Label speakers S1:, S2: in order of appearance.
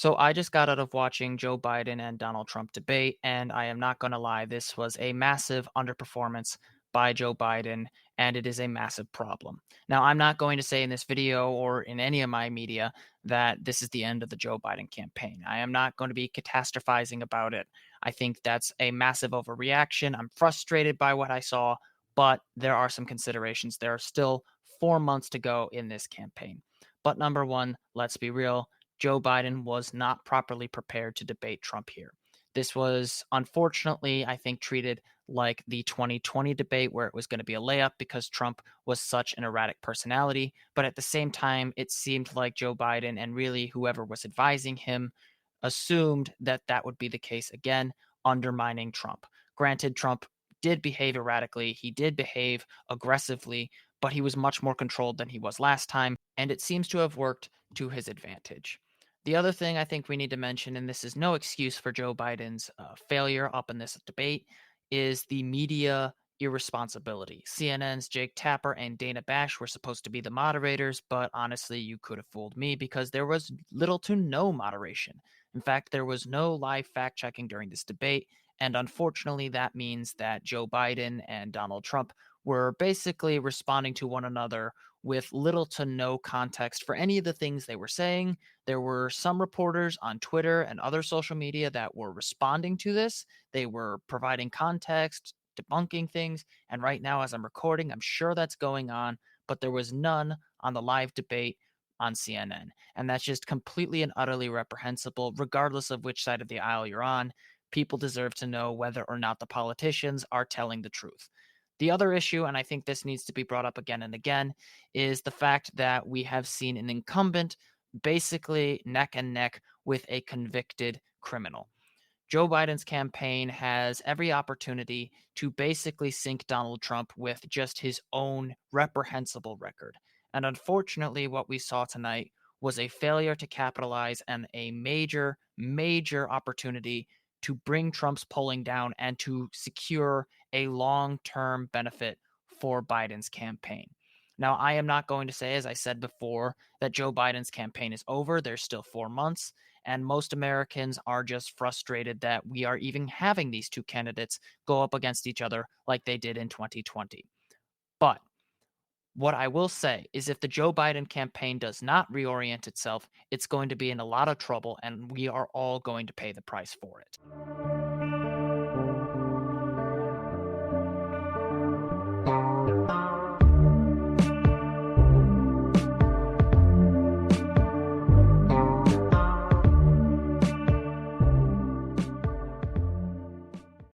S1: So I just got out of watching Joe Biden and Donald Trump debate, and I am not going to lie, this was a massive underperformance by Joe Biden, and it is a massive problem. Now, I'm not going to say in this video or in any of my media that this is the end of the Joe Biden campaign. I am not going to be catastrophizing about it. I think that's a massive overreaction. I'm frustrated by what I saw, but there are some considerations. There are still 4 months to go in this campaign. But number one, let's be real. Joe Biden was not properly prepared to debate Trump here. This was unfortunately, I think, treated like the 2020 debate where it was going to be a layup because Trump was such an erratic personality. But at the same time, it seemed like Joe Biden and really whoever was advising him assumed that that would be the case again, undermining Trump. Granted, Trump did behave erratically, he did behave aggressively, but he was much more controlled than he was last time, and it seems to have worked to his advantage. The other thing I think we need to mention, and this is no excuse for Joe Biden's failure up in this debate, is the media irresponsibility. CNN's Jake Tapper and Dana Bash were supposed to be the moderators, but honestly, you could have fooled me because there was little to no moderation. In fact, there was no live fact checking during this debate, and unfortunately, that means that Joe Biden and Donald Trump were basically responding to one another with little to no context for any of the things they were saying. There were some reporters on Twitter and other social media that were responding to this. They were providing context, debunking things. And right now, as I'm recording, I'm sure that's going on, but there was none on the live debate on CNN. And that's just completely and utterly reprehensible, regardless of which side of the aisle you're on. People deserve to know whether or not the politicians are telling the truth. The other issue, and I think this needs to be brought up again and again, is the fact that we have seen an incumbent basically neck and neck with a convicted criminal. Joe Biden's campaign has every opportunity to basically sink Donald Trump with just his own reprehensible record. And unfortunately, what we saw tonight was a failure to capitalize on a major, major opportunity to bring Trump's polling down and to secure a long term benefit for Biden's campaign. Now, I am not going to say, as I said before, that Joe Biden's campaign is over. There's still 4 months. And most Americans are just frustrated that we are even having these two candidates go up against each other like they did in 2020. But what I will say is if the Joe Biden campaign does not reorient itself, it's going to be in a lot of trouble and we are all going to pay the price for it.